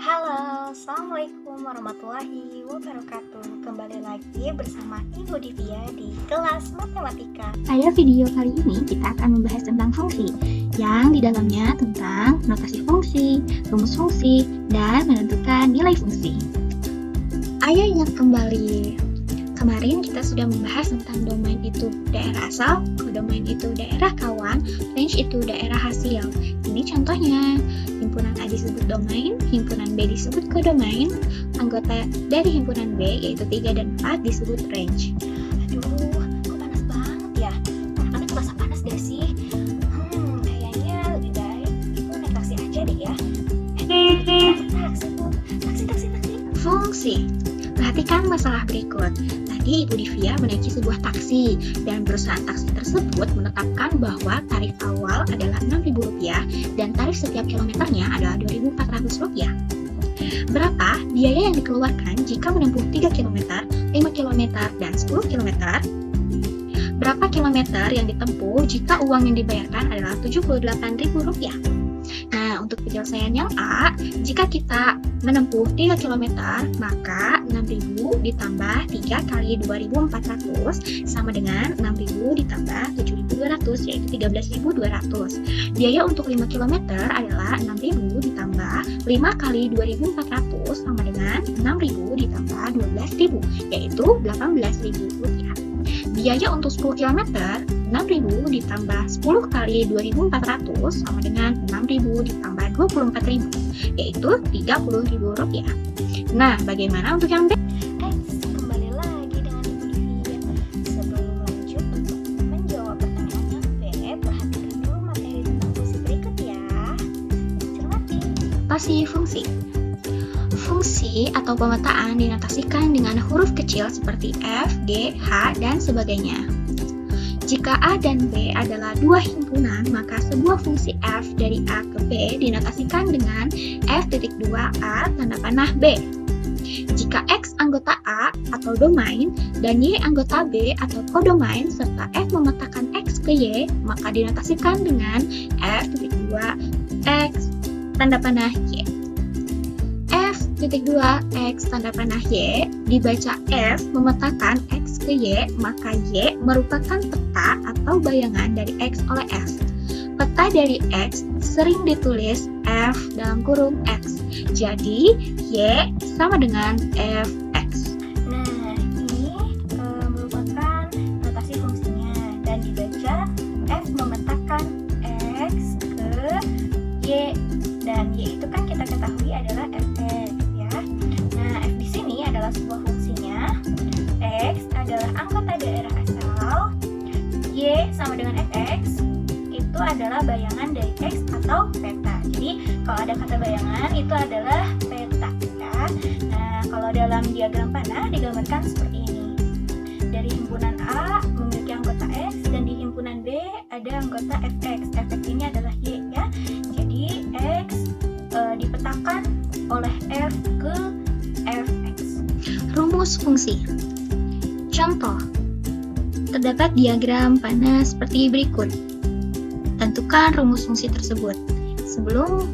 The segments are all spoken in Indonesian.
Halo, Assalamualaikum warahmatullahi wabarakatuh. Kembali lagi bersama Ibu Divya di kelas matematika. Pada video kali ini kita akan membahas tentang fungsi, yang di dalamnya tentang notasi fungsi, rumus fungsi, dan menentukan nilai fungsi. Ayo ingat kembali, kemarin kita sudah membahas tentang domain itu daerah asal, kodomain itu daerah kawan, range itu daerah hasil. Ini contohnya, himpunan A disebut domain, himpunan B disebut kodomain, anggota dari himpunan B yaitu 3 dan 4 disebut range. Aduh, kok panas banget ya? Anak-anak merasa panas gak sih? Kayaknya lebih baik itu naik taksi aja deh ya. Taksi. Fungsi. Perhatikan masalah berikut. Tadi Ibu Divya menaiki sebuah taksi dan perusahaan taksi tersebut menetapkan bahwa tarif awal adalah Rp6.000 dan tarif setiap kilometernya adalah Rp2.400. Berapa biaya yang dikeluarkan jika menempuh 3 km, 5 km, dan 10 km? Berapa kilometer yang ditempuh jika uang yang dibayarkan adalah Rp78.000? Nah, untuk penyelesaian yang A, jika kita menempuh 3 km, maka 6.000 ditambah 3 kali 2.400 sama dengan 6.000 ditambah 7.200, yaitu 13.200. Biaya untuk 5 km adalah 6.000 ditambah 5 kali 2.400 sama dengan 6.000 ditambah 12.000, yaitu Rp18.000. Biaya untuk 10 km, 6.000 ditambah 10 kali 2.400 sama dengan 6.000 ditambah 24.000, yaitu Rp30.000. Nah, bagaimana untuk yang B? Kembali lagi dengan Ibu Divya. Sebelum lanjut untuk menjawab pertanyaan yang B, perhatikan dulu materi tentang fungsi berikut ya. Cermati. Notasi fungsi. Fungsi atau pemetaan dinotasikan dengan huruf kecil seperti F, G, H, dan sebagainya. Jika A dan B adalah dua himpunan, maka sebuah fungsi F dari A ke B dinotasikan dengan F.2A tanda panah B. Jika X anggota A atau domain dan Y anggota B atau kodomain serta F memetakan X ke Y, maka dinotasikan dengan F.2X tanda panah Y. F.2X tanda panah Y dibaca F memetakan X ke Y, maka Y merupakan peta atau bayangan dari X oleh F. Peta dari X sering ditulis F dalam kurung X. Jadi Y sama dengan Fx. Nah, ini merupakan notasi fungsinya dan dibaca F memetakan X ke Y, dan Y itu kan kita ketahui adalah Fx ya. Nah, F di sini adalah sebuah fungsinya, X adalah anggota daerah asal, Y sama dengan Fx itu adalah bayangan dari X atau peta. Jadi kalau ada kata bayangan itu adalah peta ya. Nah, kalau dalam diagram panah digambarkan seperti ini. Dari himpunan A memiliki anggota X dan di himpunan B ada anggota Fx. Fx ini adalah Y ya. Jadi X dipetakan oleh F ke Fx. Rumus fungsi. Contoh, terdapat diagram panah seperti berikut. Tentukan rumus fungsi tersebut. Sebelum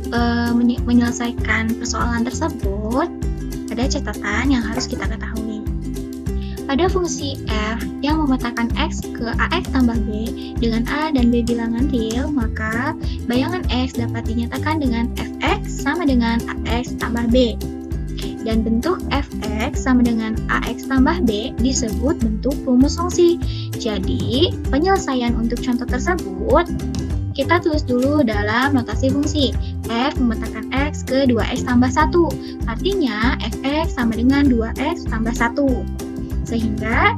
menyelesaikan persoalan tersebut, ada catatan yang harus kita ketahui. Pada fungsi F yang memetakan X ke AX tambah B dengan A dan B bilangan real, maka bayangan X dapat dinyatakan dengan Fx sama dengan AX tambah B. Dan bentuk Fx sama dengan AX tambah B disebut bentuk rumus fungsi. Jadi, penyelesaian untuk contoh tersebut kita tulis dulu dalam notasi fungsi. F memetakan X ke 2X tambah 1. Artinya, Fx sama dengan 2X tambah 1. Sehingga,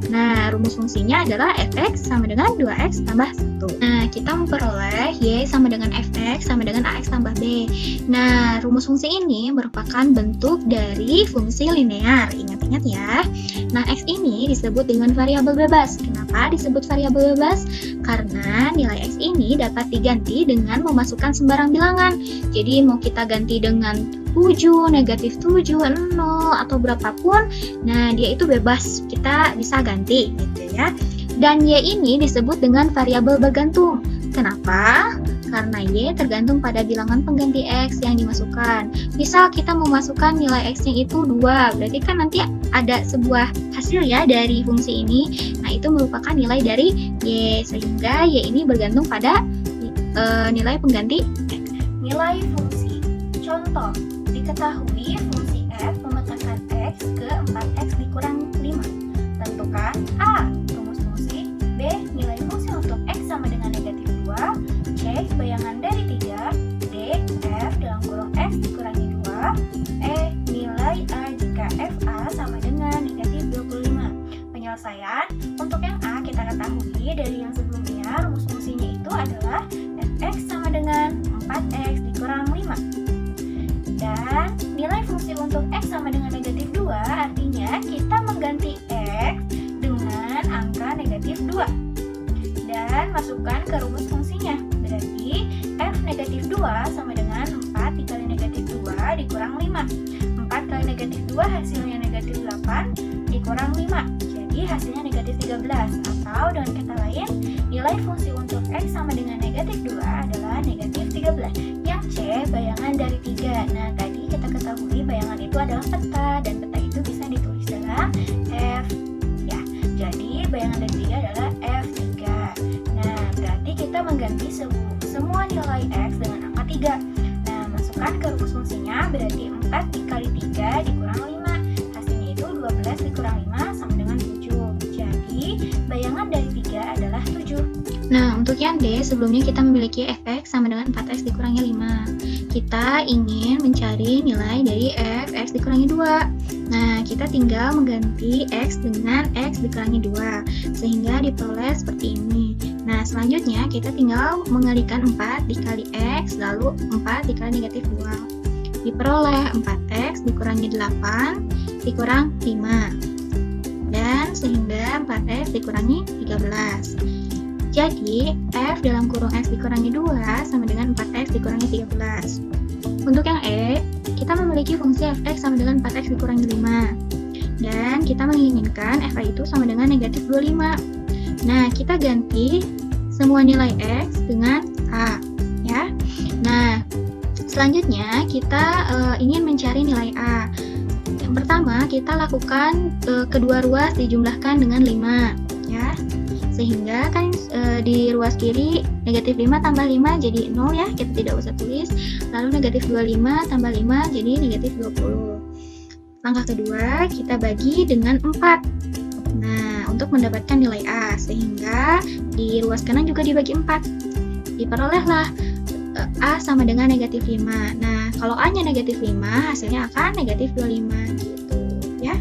rumus fungsinya adalah Fx sama dengan 2X tambah 1. Nah, kita memperoleh Y sama dengan Fx sama dengan AX tambah B. Nah, rumus fungsi ini merupakan bentuk dari fungsi linear. Ingat-ingat ya. Nah, X ini disebut dengan variabel bebas. Kenapa disebut variabel bebas? Karena nilai X ini dapat diganti dengan memasukkan sembarang bilangan. Jadi, mau kita ganti dengan 7, negatif 7, 0, atau berapapun, nah dia itu bebas, kita bisa ganti gitu ya. Dan Y ini disebut dengan variabel bergantung. Kenapa? karena Y tergantung pada bilangan pengganti X yang dimasukkan. Misal kita memasukkan nilai X-nya itu 2, berarti kan nanti ada sebuah hasil ya dari fungsi ini. Nah, itu merupakan nilai dari Y, sehingga Y ini bergantung pada nilai pengganti X. Nilai fungsi. Contoh, diketahui fungsi f memetakan X ke 4X dikurang 5. Tentukan A. Rumus fungsi. B. Nilai fungsi untuk X sama dengan negatif 2. C. Bayangan dari 3. D. F dalam kurung X dikurangi 2. E. Nilai A jika FA sama dengan negatif 25. Penyelesaian. Untuk yang A kita ketahui dari yang sebelumnya rumus fungsinya itu adalah fx sama dengan 4x dikurang 5. Dan nilai fungsi untuk x sama dengan negatif 2 artinya kita mengganti x dengan angka negatif 2 dan masukkan ke rumus fungsinya. Berarti f negatif 2 sama dengan 4 dikali negatif 2 dikurang 5. 4 kali negatif 2 hasilnya negatif 8 dikurang 5. Jadi hasilnya negatif 13. Atau dengan kata lain, nilai fungsi untuk x sama dengan negatif 2 adalah negatif 13. Yang C, bayangan dari 3. Nah, tadi kita ketahui bayangan itu adalah peta, dan peta itu bisa ditulis dalam F. Ya, jadi bayangan dari 3 adalah F3. Nah, berarti kita mengganti semua nilai x dengan angka 3. Nah, masukkan ke rumus fungsinya, berarti 4 dikali 3 dikurang 5. Hasilnya itu 12 dikurang 5 sama dengan 7. Jadi, bayangan dari 3 adalah 7. Nah, untuk yang D, sebelumnya kita memiliki fx sama dengan 4x dikurangi 5. Kita ingin mencari nilai dari fx dikurangi 2. Nah, kita tinggal mengganti x dengan x dikurangi 2, sehingga diperoleh seperti ini. Nah, selanjutnya kita tinggal mengalikan 4 dikali x, lalu 4 dikali negatif 2. Diperoleh 4x dikurangi 8 dikurang 5. Dan sehingga 4x dikurangi 13. Jadi, f dalam kurung x dikurangi 2 sama dengan 4x dikurangi 13. Untuk yang E, kita memiliki fungsi fx sama dengan 4x dikurangi 5. Dan kita menginginkan fa itu sama dengan negatif 25. Nah, kita ganti semua nilai x dengan a, ya. Nah, selanjutnya kita ingin mencari nilai a. Yang pertama, kita lakukan kedua ruas dijumlahkan dengan 5, ya. Sehingga kan di ruas kiri negatif 5 tambah 5 jadi 0 ya, kita tidak usah tulis. Lalu negatif 25 tambah 5 jadi negatif 20. Langkah kedua, kita bagi dengan 4. Nah, untuk mendapatkan nilai A, sehingga di ruas kanan juga dibagi 4. Diperolehlah A sama dengan negatif 5. Nah, kalau A nya negatif 5, hasilnya akan negatif 25 gitu ya.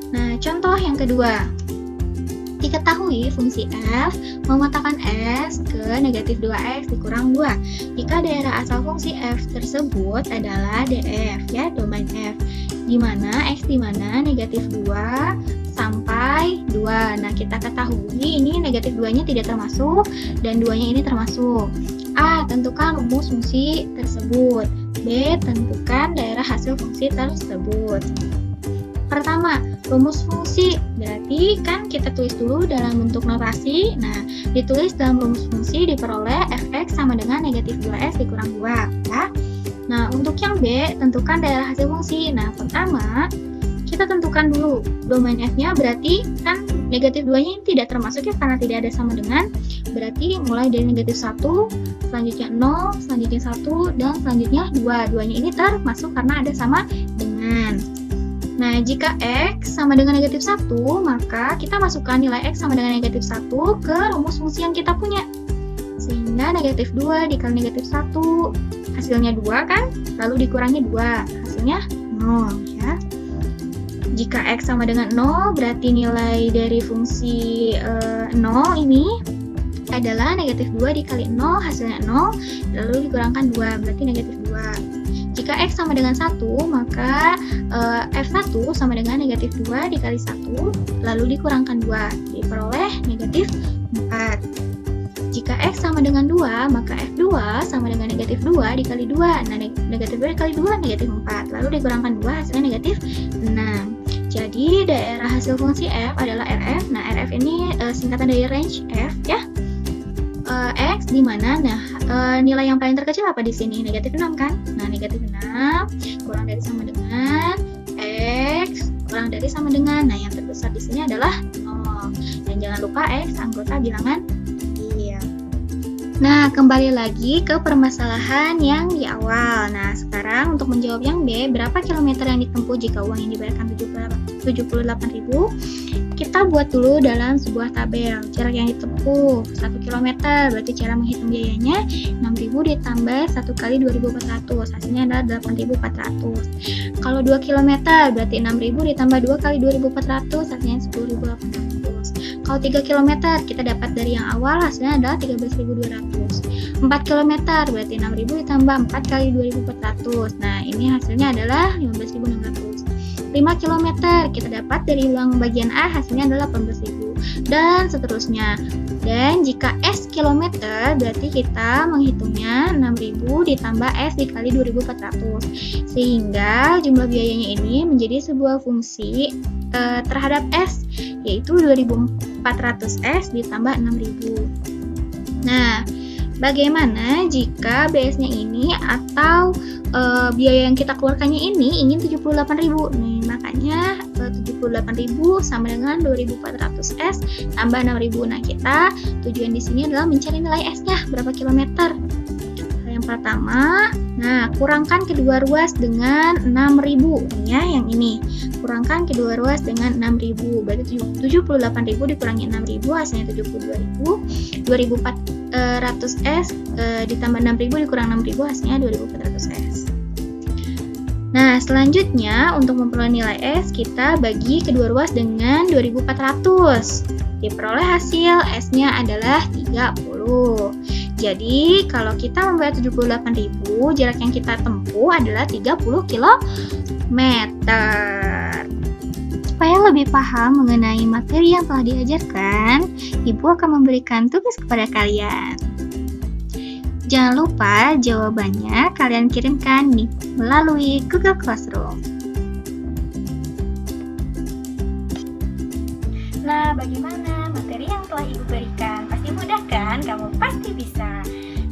Nah, contoh yang kedua. Diketahui fungsi f memetakan s ke negatif 2x dikurang 2 jika daerah asal fungsi f tersebut adalah df, ya, domain f, di mana x di mana negatif 2 sampai 2. Nah, kita ketahui ini negatif 2-nya tidak termasuk dan 2-nya ini termasuk. A. Tentukan rumus fungsi tersebut. B. Tentukan daerah hasil fungsi tersebut. Pertama, rumus fungsi. Berarti kan kita tulis dulu dalam bentuk notasi. Nah, ditulis dalam rumus fungsi diperoleh fx sama dengan negatif 2x dikurang 2, ya. Nah, untuk yang B, tentukan daerah hasil fungsi. Nah, pertama, kita tentukan dulu domain f-nya, berarti kan negatif 2-nya tidak termasuk ya, karena tidak ada sama dengan. Berarti mulai dari negatif 1, selanjutnya 0, selanjutnya 1, dan selanjutnya 2. 2-nya ini termasuk karena ada sama dengan. Nah, jika x sama dengan negatif 1, maka kita masukkan nilai x sama dengan negatif 1 ke rumus fungsi yang kita punya. Sehingga negatif 2 dikali negatif 1, hasilnya 2 kan? Lalu dikurangi 2, hasilnya 0, ya. Jika x sama dengan 0, berarti nilai dari fungsi 0 ini adalah negatif 2 dikali 0, hasilnya 0, lalu dikurangkan 2, berarti negatif 2. Jika x sama dengan 1, maka f1 sama dengan negatif 2 dikali 1, lalu dikurangkan 2, diperoleh negatif 4. Jika x sama dengan 2, maka f2 sama dengan negatif 2 dikali 2. Nah, negatif 2 dikali 2, negatif 4. Lalu dikurangkan 2, hasilnya negatif 6. Jadi, daerah hasil fungsi f adalah RF. Nah, RF ini singkatan dari range f, ya. X di mana nilai yang paling terkecil apa di sini? Negatif 6 kan? Nah, negatif 6 kurang dari sama dengan X kurang dari sama dengan, nah yang terbesar di sini adalah 0. Dan jangan lupa X anggota bilangan real. Nah, kembali lagi ke permasalahan yang di awal. Nah, sekarang untuk menjawab yang B, berapa kilometer yang ditempuh jika uang yang dibayarkan 78.000? Kita buat dulu dalam sebuah tabel. Jarak yang ditempuh 1 km, berarti cara menghitung biayanya 6.000 ditambah 1 kali 2.400, hasilnya adalah 8.400. Kalau 2 km, berarti 6.000 ditambah 2 kali 2.400, hasilnya 10.800. Kalau 3 km, kita dapat dari yang awal, hasilnya adalah 13.200. 4 km, berarti 6.000 ditambah 4 kali 2.400. Nah, ini hasilnya adalah 15.600. 5 km, kita dapat dari uang bagian A, hasilnya adalah 18.000. Dan seterusnya. Dan jika S kilometer, berarti kita menghitungnya 6.000 ditambah S dikali 2.400. Sehingga jumlah biayanya ini menjadi sebuah fungsi terhadap S, yaitu 2.400 S ditambah 6.000. Nah, bagaimana jika BS-nya ini atau biaya yang kita keluarkannya ini ingin 78.000? Nih, makanya 78.000 sama dengan 2.400 S tambah 6.000. Nah, kita tujuan di sini adalah mencari nilai S-nya berapa kilometer. Yang pertama, nah kurangkan kedua ruas dengan 6.000. Ini ya, yang ini. Kurangkan kedua ruas dengan 6.000. Berarti 78.000 dikurangi 6.000 hasilnya 72.000. 2.400 S ditambah 6.000 dikurang 6.000 hasilnya 2.400 S. Nah, selanjutnya untuk memperoleh nilai S, kita bagi kedua ruas dengan 2.400. Diperoleh hasil S-nya adalah 30. Jadi, kalau kita membayar 78.000, jarak yang kita tempuh adalah 30 km. Supaya lebih paham mengenai materi yang telah diajarkan, Ibu akan memberikan tugas kepada kalian. Jangan lupa jawabannya kalian kirimkan melalui Google Classroom. Nah, bagaimana materi yang telah Ibu berikan? Pasti mudah kan? Kamu pasti bisa.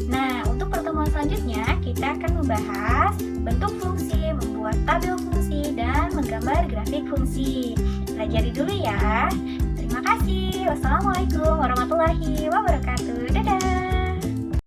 Nah, untuk pertemuan selanjutnya, kita akan membahas bentuk fungsi, membuat tabel fungsi, dan menggambar grafik fungsi. Pelajari dulu ya. Terima kasih. Wassalamualaikum warahmatullahi wabarakatuh. Dadah.